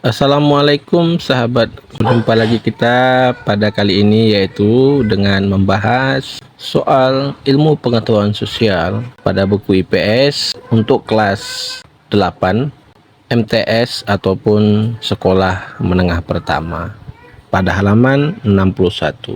Assalamualaikum sahabat, berjumpa lagi kita pada kali ini yaitu dengan membahas soal ilmu pengetahuan sosial pada buku IPS untuk kelas 8 MTS ataupun sekolah menengah pertama pada halaman 61.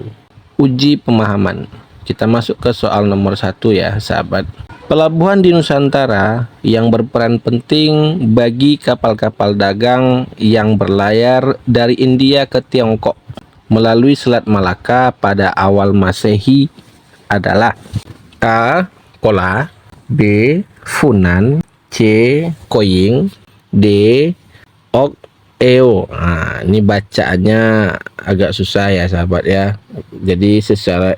Uji pemahaman. Kita masuk ke soal nomor 1 ya sahabat. Pelabuhan di Nusantara yang berperan penting bagi kapal-kapal dagang yang berlayar dari India ke Tiongkok melalui Selat Malaka pada awal Masehi adalah A. Kola, B. Funan, C. Koying, D. Ok Eo. Nah, ini bacaannya agak susah ya sahabat ya. Jadi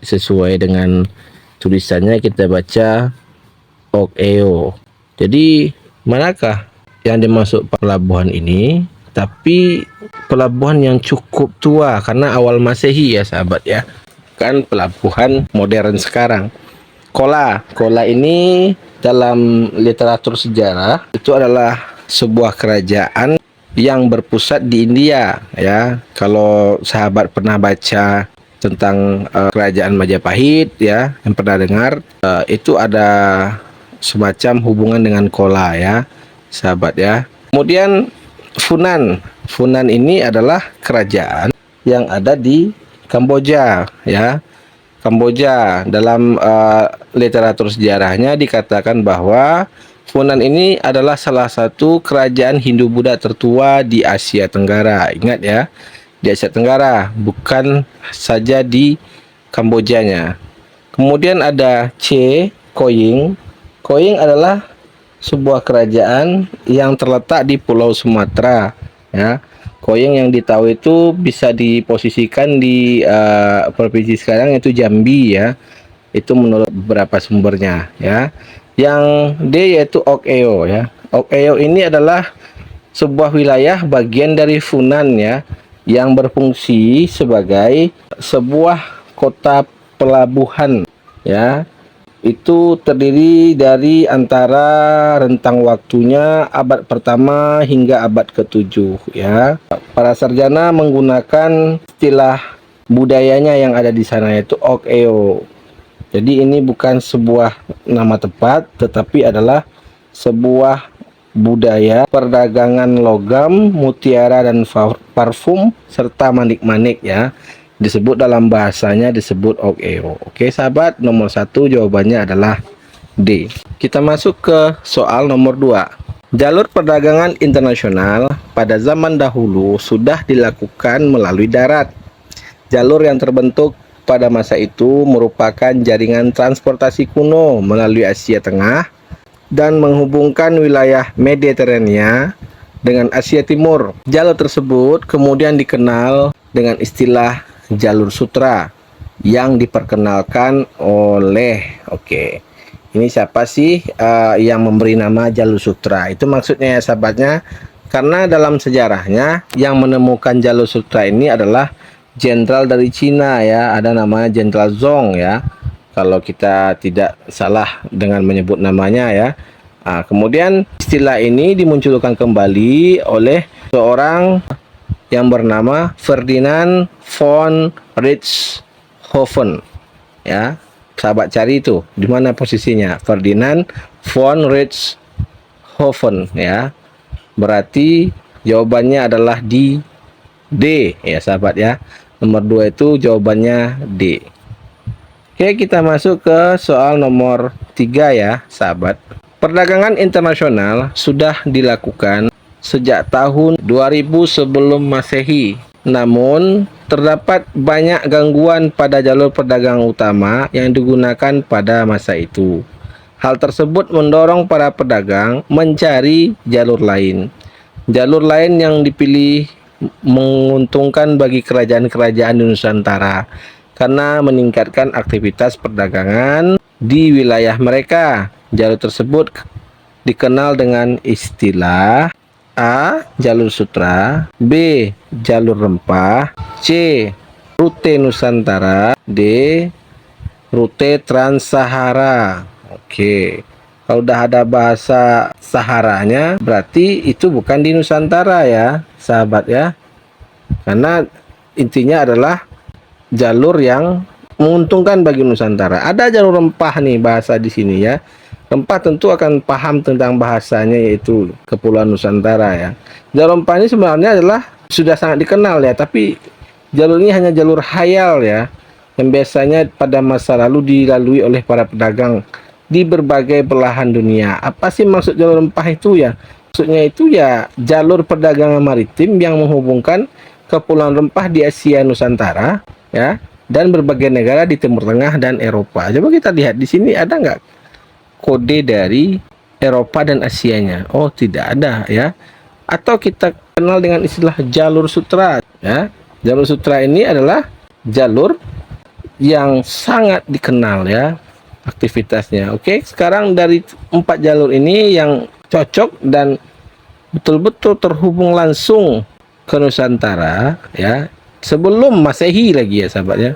sesuai dengan tulisannya kita baca Ok. Jadi manakah yang dimasuk pelabuhan ini? Tapi pelabuhan yang cukup tua karena awal Masehi ya sahabat ya. Kan pelabuhan modern sekarang. Kola ini dalam literatur sejarah itu adalah sebuah kerajaan yang berpusat di India ya. Kalau sahabat pernah baca tentang kerajaan Majapahit ya, yang pernah dengar itu ada semacam hubungan dengan Kola ya sahabat ya. Kemudian Funan ini adalah kerajaan yang ada di Kamboja ya. Kamboja dalam literatur sejarahnya dikatakan bahwa Funan ini adalah salah satu kerajaan Hindu-Buddha tertua di Asia Tenggara. Ingat ya, di Asia Tenggara, bukan saja di Kambojanya. Kemudian ada C. Koying. Koying adalah sebuah kerajaan yang terletak di Pulau Sumatera ya. Koying yang ditahu itu bisa diposisikan di provinsi sekarang yaitu Jambi ya. Itu menurut beberapa sumbernya ya. Yang D yaitu Ok ya. Ok ini adalah sebuah wilayah bagian dari Funan ya, yang berfungsi sebagai sebuah kota pelabuhan ya. Itu terdiri dari antara rentang waktunya abad pertama hingga abad ke-7 ya. Para sarjana menggunakan istilah budayanya yang ada di sana yaitu Ok. Jadi ini bukan sebuah nama tepat tetapi adalah sebuah budaya perdagangan logam, mutiara dan parfum serta manik-manik ya. Disebut dalam bahasanya disebut Ok. Oke sahabat, nomor 1 jawabannya adalah D. Kita masuk ke soal nomor 2. Jalur perdagangan internasional pada zaman dahulu sudah dilakukan melalui darat. Jalur yang terbentuk pada masa itu merupakan jaringan transportasi kuno melalui Asia Tengah dan menghubungkan wilayah Mediterania dengan Asia Timur. Jalur tersebut kemudian dikenal dengan istilah jalur sutra yang diperkenalkan oleh ini siapa sih yang memberi nama jalur sutra? Itu maksudnya ya sahabatnya, karena dalam sejarahnya yang menemukan jalur sutra ini adalah jenderal dari Cina ya, ada namanya Jenderal Zhong ya, kalau kita tidak salah dengan menyebut namanya ya. Kemudian istilah ini dimunculkan kembali oleh seorang yang bernama Ferdinand von Richthofen ya. Sahabat cari itu di mana posisinya Ferdinand von Richthofen ya. Berarti jawabannya adalah di D ya sahabat ya. Nomor 2 itu jawabannya D. Oke, kita masuk ke soal nomor 3 ya sahabat. Perdagangan internasional sudah dilakukan sejak tahun 2000 sebelum Masehi. Namun, terdapat banyak gangguan pada jalur perdagangan utama yang digunakan pada masa itu. Hal tersebut mendorong para pedagang mencari jalur lain. Jalur lain yang dipilih menguntungkan bagi kerajaan-kerajaan di Nusantara karena meningkatkan aktivitas perdagangan di wilayah mereka. Jalur tersebut dikenal dengan istilah A. Jalur sutra, B. Jalur rempah, C. Rute Nusantara, D. Rute Trans-Sahara. Oke. Kalau udah ada bahasa Saharanya, berarti itu bukan di Nusantara ya, sahabat ya. Karena intinya adalah jalur yang menguntungkan bagi Nusantara. Ada jalur rempah nih bahasa di sini ya. Rempah tentu akan paham tentang bahasanya, yaitu Kepulauan Nusantara ya. Jalur rempah ini sebenarnya adalah sudah sangat dikenal ya, tapi jalur ini hanya jalur hayal ya, yang biasanya pada masa lalu dilalui oleh para pedagang di berbagai belahan dunia. Apa sih maksud jalur rempah itu ya? Maksudnya itu ya jalur perdagangan maritim yang menghubungkan Kepulauan Rempah di Asia Nusantara ya, dan berbagai negara di Timur Tengah dan Eropa. Coba kita lihat di sini, ada nggak kode dari Eropa dan Asianya? Oh, tidak ada ya. Atau kita kenal dengan istilah jalur sutra ya. Jalur sutra ini adalah jalur yang sangat dikenal ya aktivitasnya. Oke, sekarang dari 4 jalur ini yang cocok dan betul-betul terhubung langsung ke Nusantara ya, sebelum Masehi lagi ya sahabat ya.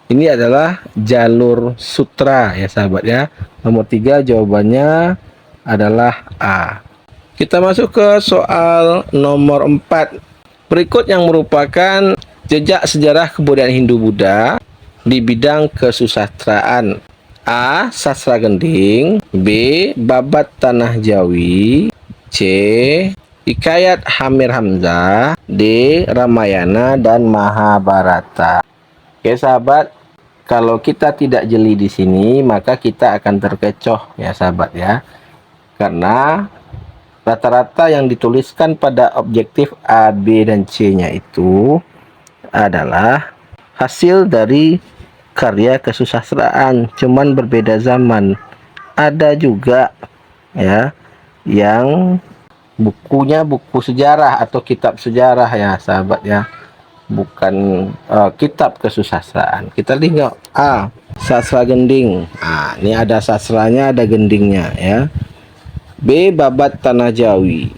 Ini adalah jalur sutra ya sahabat ya. Nomor 3 jawabannya adalah A. Kita masuk ke soal nomor 4. Berikut yang merupakan jejak sejarah kebudayaan Hindu-Buddha di bidang kesusastraan. A. Sastra Gending. B. Babat Tanah Jawi. C. Hikayat Amir Hamzah. D. Ramayana dan Mahabharata. Oke sahabat, kalau kita tidak jeli di sini maka kita akan terkecoh ya sahabat ya. Karena rata-rata yang dituliskan pada objektif A, B, dan C-nya itu adalah hasil dari karya kesusastraan, cuman berbeda zaman. Ada juga ya yang bukunya buku sejarah atau kitab sejarah ya sahabat ya, bukan kitab kesusastraan. Kita lihat A, sastra gending. Nah, ini ada sastranya, ada gendingnya ya. B. Babat Tanah Jawi.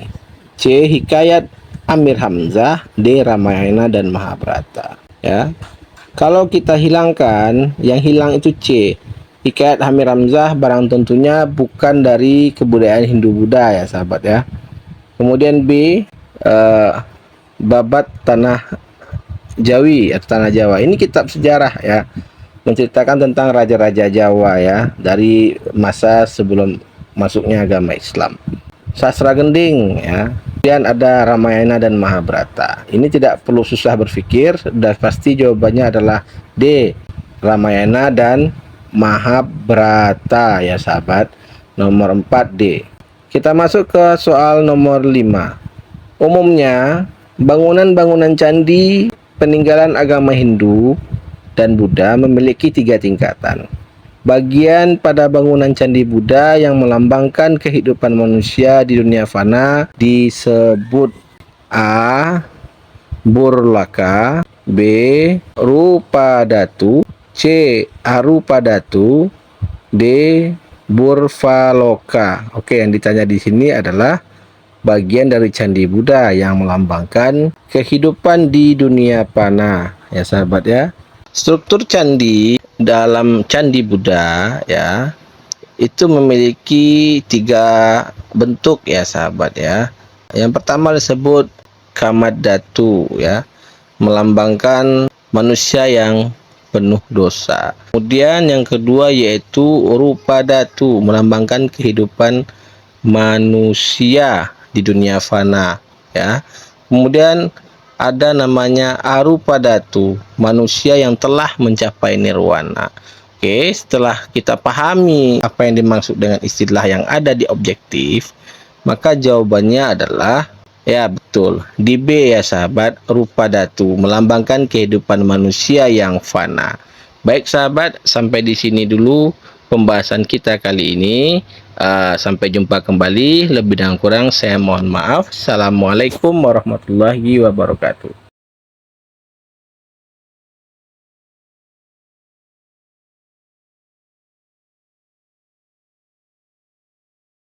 C. Hikayat Amir Hamzah. D. Ramayana dan Mahabharata ya. Kalau kita hilangkan, yang hilang itu C, Hikayat Amir Hamzah, barang tentunya bukan dari kebudayaan Hindu-Buddha ya sahabat ya. Kemudian B, Babat Tanah Jawi atau Tanah Jawa. Ini kitab sejarah ya, menceritakan tentang raja-raja Jawa ya, dari masa sebelum masuknya agama Islam. Sastra Gending ya. Kemudian ada Ramayana dan Mahabharata. Ini tidak perlu susah berpikir, dan pasti jawabannya adalah D, Ramayana dan Mahabharata ya sahabat. Nomor 4 D. Kita masuk ke soal nomor 5. Umumnya bangunan-bangunan candi peninggalan agama Hindu dan Buddha memiliki 3 tingkatan. Bagian pada bangunan candi Buddha yang melambangkan kehidupan manusia di dunia fana disebut A. Burlaka, B. Rupadatu, C. Arupadatu, D. Burvaloka. Oke, yang ditanya di sini adalah bagian dari candi Buddha yang melambangkan kehidupan di dunia fana ya sahabat ya. Struktur candi dalam candi Buddha ya itu memiliki 3 bentuk ya sahabat ya. Yang pertama disebut Kamadhatu ya, melambangkan manusia yang penuh dosa. Kemudian yang kedua yaitu Rupadatu, melambangkan kehidupan manusia di dunia fana ya. Kemudian ada namanya Arupadatu, manusia yang telah mencapai nirwana. Oke, setelah kita pahami apa yang dimaksud dengan istilah yang ada di objektif, maka jawabannya adalah ya betul, di B ya sahabat, Rupadatu, melambangkan kehidupan manusia yang fana. Baik sahabat, sampai di sini dulu pembahasan kita kali ini. Sampai jumpa kembali. Lebih dan kurang saya mohon maaf. Assalamualaikum warahmatullahi wabarakatuh.